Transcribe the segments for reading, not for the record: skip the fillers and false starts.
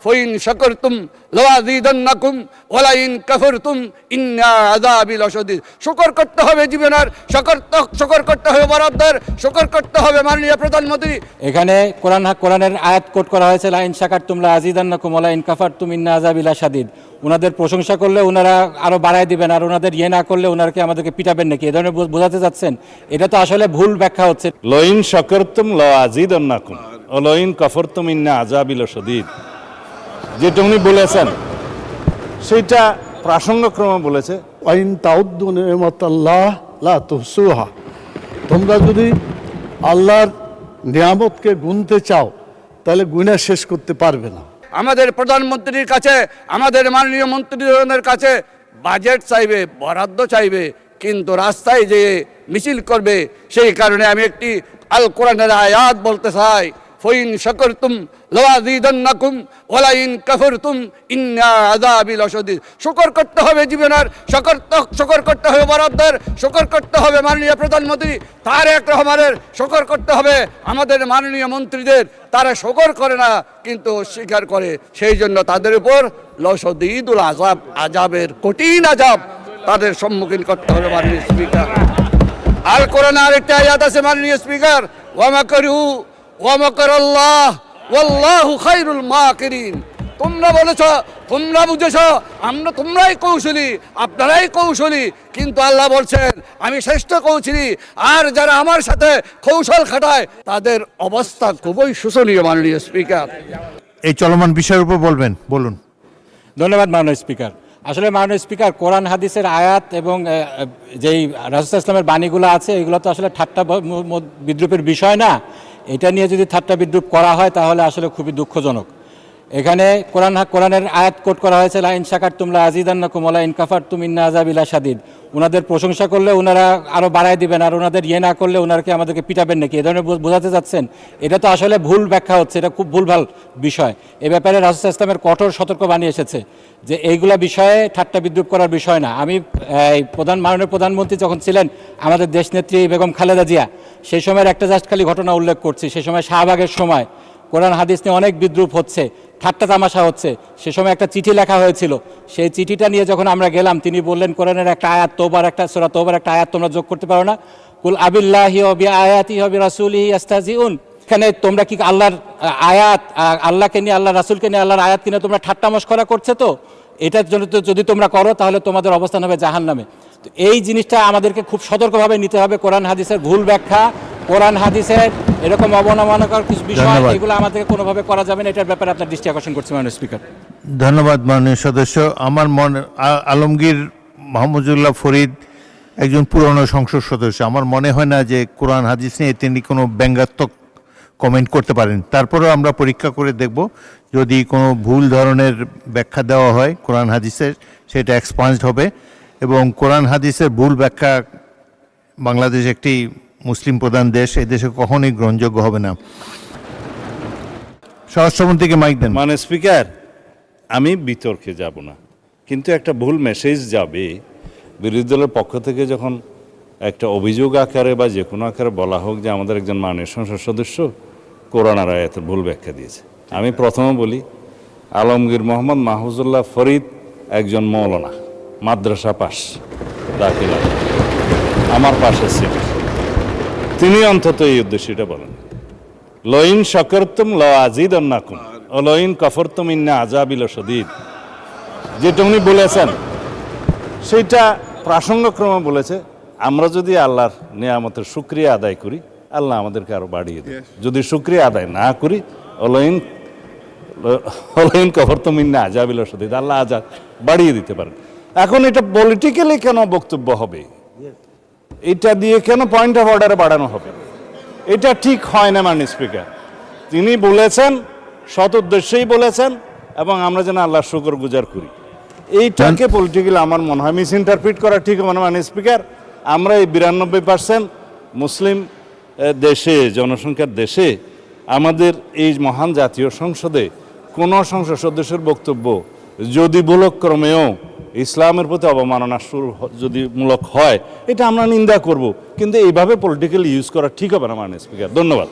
Fine শাকারতুম লাযীদান্নাকুম ওয়া line কাফারতুম ইন্না আযাবি লাশাদীদ। শুকর করতে হবে জীবনের, শুকর করতে হবে বরাবর, শুকর করতে হবে মাননীয় প্রধানমন্ত্রী। এখানে কোরআনের আয়াত কোট করা হয়েছে লাইন শাকারতুম লাযীদান্নাকুম ওয়া লাইন কাফারতুম ইন্না আযাবি লাশাদীদ। ওনাদের প্রশংসা করলে ওনারা আরো বাড়ায় দিবেন, আর ওনাদের ইয়ে না করলে ওনারকে আমাদেরকে পিটাবেন নাকি, এ ধরনের বোঝাতে যাচ্ছেন? এটা তো আসলে ভুল ব্যাখ্যা হচ্ছে। লাইন শাকারতুম লাযীদান্নাকুম ওয়া লাইন কাফারতুম ইন্না আযাবি লাশাদীদ, যেটা উনি বলেছেন সেটা প্রাসঙ্গক্রমে বলেছে। ওয়াইন তাউদ্দু নি'মাতাল্লাহ লা তুহসুহা, তোমরা যদি আল্লাহর নিয়ামতকে গুনতে চাও তাহলে গুণা শেষ করতে পারবে না। আমাদের প্রধানমন্ত্রীর কাছে, আমাদের মাননীয় মন্ত্রীদের কাছে বাজেট চাইবে, বরাদ্দ চাইবে, কিন্তু রাস্তায় যে মিছিল করবে। সেই কারণে আমি একটি আল কোরআনের আয়াত বলতে চাই, ফাইন শাকারতুম লাযীদান্নাকুম ওয়া লাইন কাফারতুম ইন্না আযাবি লাশাদীদ। শুকর করতে হবে জীবনের, শুকর করতে হবে বরাবর, শুকর করতে হবে মাননীয় প্রধানমন্ত্রী তারেক রহমানের, শুকর করতে হবে আমাদের মাননীয় মন্ত্রীদের। তারা শুকর করে না কিন্তু স্বীকার করে, সেই জন্য তাদের উপর লাশাদীদুল আযাব, আযাবের কঠিন আযাব তাদের সম্মুখীন করতে হবে মাননীয় স্পিকার। আল কোরআনে আরেকটা আয়াত আছে মাননীয় স্পিকার, ওয়া মাকারু ওয়া মাকারাল্লাহ ওয়াল্লাহু খায়রুল মাকিরিন। তোমরা বলেছ, তোমরা বুঝেছ, তোমরাই কৌশলী, আপনারাই কৌশলী, কিন্তু আল্লাহ বলছেন আমি শ্রেষ্ঠ কৌশলী, আর যারা আমার সাথে কৌশল খাটায় তাদের অবস্থা খুবই শোচনীয় মাননীয় স্পিকার। এই চলমান বিষয়ের উপর বলুন। ধন্যবাদ মাননীয় স্পিকার। আসলে মাননীয় স্পিকার, কোরআন হাদিসের আয়াত এবং যেই রাসূল ইসলামের বাণীগুলো আছে এগুলো তো আসলে ঠাট্টা বিদ্রুপের বিষয় না। এটা নিয়ে যদি ঠাট্টা বিদ্রুপ করা হয় তাহলে আসলে খুবই দুঃখজনক। এখানে কোরআনের আয়াত কোট করা হয়েছে লাইন শাকারতুম লাযীদান্নাকুম ওয়া লাইন কাফারতুম ইন্না আযাবি লাশাদীদ। ওনাদের প্রশংসা করলে ওনারা আরো বাড়ায় দিবেন, আর ওনাদের ইয়ে না করলে ওনারকে আমাদেরকে পিটাবেন নাকি, এ ধরনের বোঝাতে যাচ্ছেন? এটা তো আসলে ভুল ব্যাখ্যা হচ্ছে, এটা খুব ভুলভাল বিষয়। এ ব্যাপারে রাসূল ইসলামের কঠোর সতর্কবাণী এসেছে যে এইগুলা বিষয়ে ঠাট্টা বিদ্রুপ করার বিষয় না। আমি মাননীয় প্রধানমন্ত্রী যখন ছিলেন আমাদের দেশনেত্রী বেগম খালেদা জিয়া, সেই সময়ের একটা জাস্ট খালি ঘটনা উল্লেখ করছি। সে সময় শাহবাগের সময় কোরআন হাদিস নিয়ে অনেক বিদ্রুপ হচ্ছে, ঠাট্টা তামাশা হচ্ছে। সে সময় একটা চিঠি লেখা হয়েছিল, সেই চিঠিটা নিয়ে যখন আমরা গেলাম তিনি বললেন কোরআনের একটা আয়াত, সূরা তওবার একটা আয়াত তোমরা যোগ করতে পারো না? কুল আবিল্লাহি ওয়া বিআয়াতিহি ওয়া বিরাসূলিহি ইস্তাহজিউন। এখানে তোমরা কি আল্লাহর আয়াত, আল্লাহকে নিয়ে, আল্লাহ রাসূলকে নিয়ে, আল্লাহর আয়াত কিনে তোমরা ঠাট্টা মশকরা করছে? তো এটার জন্য তো যদি তোমরা করো তাহলে তোমাদের অবস্থান হবে জাহান্নামে। তো এই জিনিসটা আমাদেরকে খুব সতর্কভাবে নিতে হবে। কোরআন হাদিসের ভুল ব্যাখ্যা, কোরআন হাদিসের এরকম অবমাননাকর কিছু বিষয়, এগুলো আমাদেরকে কোনোভাবে করা যাবে না। এটার ব্যাপারে আপনার দৃষ্টি আকর্ষণ করছি মাননীয় স্পিকার। ধন্যবাদ মাননীয় সদস্য। আমার আলমগীর মাহমুদুল্লাহ ফরিদ একজন পুরনো সংসদ সদস্য, আমার মনে হয় না যে কোরআন হাদিস নিয়ে তিনি কোনো ব্যঙ্গাত্মক কমেন্ট করতে পারেন। তারপরেও আমরা পরীক্ষা করে দেখব, যদি কোনো ভুল ধরনের ব্যাখ্যা দেওয়া হয় কোরআন হাদিসের সেটা এক্সপান্সড হবে। এবং কোরআন হাদিসের ভুল ব্যাখ্যা, বাংলাদেশ একটি মুসলিম প্রধান দেশ, এই দেশে কখনোই গ্রহণযোগ্য হবে না। স্বরাষ্ট্রমন্ত্রীকে মাইক দেন। মানে স্পিকার, আমি বিতর্কে যাব না, কিন্তু একটা ভুল মেসেজ যাবে বিরোধী দলের পক্ষ থেকে যখন একটা অভিযোগ আকারে বা যে কোনো আকারে বলা হোক যে আমাদের একজন মাননীয় সংসদ সদস্য কোরআন আর আয়াতের ভুল ব্যাখ্যা দিয়েছে। আমি প্রথমে বলি, আলমগীর মোহাম্মদ মাহফুজুল্লাহ ফরিদ একজন মৌলানা, মাদ্রাসা পাস, দাখিল আমার পাশে ছিল, তিনি অন্তত এই উদ্দেশ্যটা বলেন, লাইন শাকারতুম লাযীদান্নাকুম ওয়া লাইন কাফারতুম ইন্না আযাবি লাশাদীদ, যেটা উনি বলেছেন সেইটা প্রাসঙ্গক্রমে বলেছে। আমরা যদি আল্লাহর নিয়ামতের শুকরিয়া আদায় করি, আল্লাহ আমাদেরকে আরো বাড়িয়ে দেয়। যদি শুকরিয়া আদায় না করি, লাইন কাফারতুম ইন্না আযাবি লাশাদীদ, আল্লাহ আযাব বাড়িয়ে দিতে পারেন। এখন এটা পলিটিক্যালি কেন বক্তব্য হবে, এটা দিয়ে কেন পয়েন্ট অফ অর্ডারে বাড়ানো হবে? এটা ঠিক হয় না মাননীয় স্পিকার। তিনি বলেছেন, সৎ উদ্দেশ্যেই বলেছেন, এবং আমরা যেন আল্লাহর শুকর গুজার করি। এইটাকে পলিটিক্যালি আমার মনে হয় মিস ইন্টারপ্রিট করা ঠিক হবে না মাননীয় স্পিকার। আমরা এই 92% মুসলিম দেশে, জনসংখ্যার দেশে, আমাদের এই মহান জাতীয় সংসদে কোনো সংসদ সদস্যের বক্তব্য যদি ভুলক্রমেও ইসলামের প্রতি অবমাননা যদি মূলক হয়, এটা আমরা নিন্দা করব, কিন্তু এইভাবে পলিটিক্যালি ইউজ করা ঠিক হবে না মাননীয় স্পিকার। ধন্যবাদ।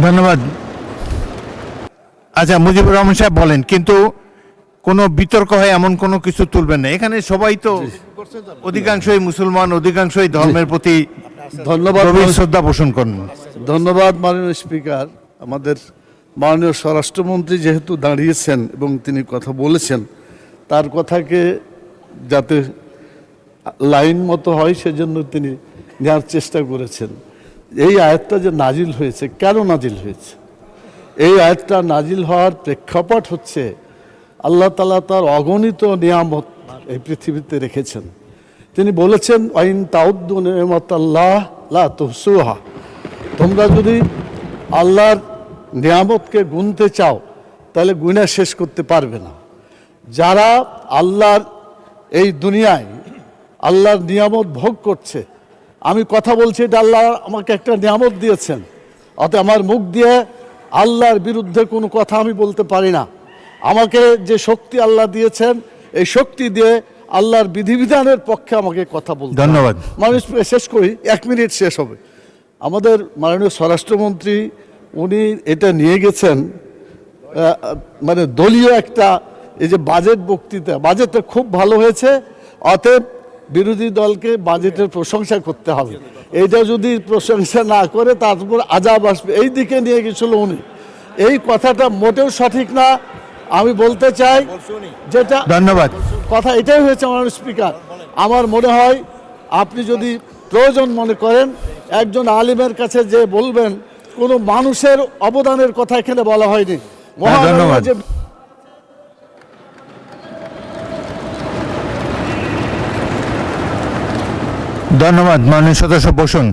ধন্যবাদ। আচ্ছা, মুজিবুর রহমান সাহেব বলেন, কিন্তু কোনো বিতর্ক হয় এমন কোনো কিছু তুলবেন না। এখানে সবাই তো অধিকাংশই মুসলমান, অধিকাংশই ধর্মের প্রতি ধন্যবাদ গভীর শ্রদ্ধা পোষণ করেন। ধন্যবাদ মাননীয় স্পিকার। আমাদের মাননীয় স্বরাষ্ট্রমন্ত্রী যেহেতু দাঁড়িয়েছেন এবং তিনি কথা বলেছেন, তার কথাকে যাতে লাইন মতো হয় সেজন্য তিনি নেওয়ার চেষ্টা করেছেন। এই আয়াতটা যে নাজিল হয়েছে, কেন নাজিল হয়েছে? এই আয়াতটা নাজিল হওয়ার প্রেক্ষাপট হচ্ছে আল্লাহ তাআলা তার অগণিত নিয়ামত এই পৃথিবীতে রেখেছেন। তিনি বলেছেন, আইন তাউদ্দু নিয়ামাতাল্লাহ লা তুহসুহা, তোমরা যদি আল্লাহর নিয়ামতকে গুনতে চাও তাহলে গুণা শেষ করতে পারবে না। যারা আল্লাহর এই দুনিয়ায় আল্লাহর নিয়ামত ভোগ করছে, আমি কথা বলছি, এটা আল্লাহ আমাকে একটা নিয়ামত দিয়েছেন, অতএব আমার মুখ দিয়ে আল্লাহর বিরুদ্ধে কোনো কথা আমি বলতে পারি না। আমাকে যে শক্তি আল্লাহ দিয়েছেন, এই শক্তি দিয়ে আল্লাহর বিধিবিধানের পক্ষে আমাকে কথা বলতে হবে। ধন্যবাদ। মানুষ শেষ করি, 1 মিনিট শেষ হবে। আমাদের মাননীয় স্বরাষ্ট্রমন্ত্রী উনি এটা নিয়ে গেছেন মানে দলীয় একটা, এই যে বাজেট বক্তৃতা, বাজেটটা খুব ভালো হয়েছে, অতএব বিরোধী দলকে বাজেটের প্রশংসা করতে হবে। এইটা যদি প্রশংসা না করে তারপর আজাব আসবে, এই দিকে নিয়ে গেছিল উনি। এই কথাটা মোটেও সঠিক না। আমি বলতে চাই যেটা ধন্যবাদ। কথা এটাই হয়েছে মাননীয় স্পিকার। আমার মনে হয় আপনি যদি প্রয়োজন মনে করেন একজন আলিমের কাছে যে বলবেন, কোনো মানুষের অবদানের কথা এখানে বলা হয়নি। মহান ধন্যবাদ। আল্লাহ যে ধন্যবাদ মাননীয় সদস্য বসুন।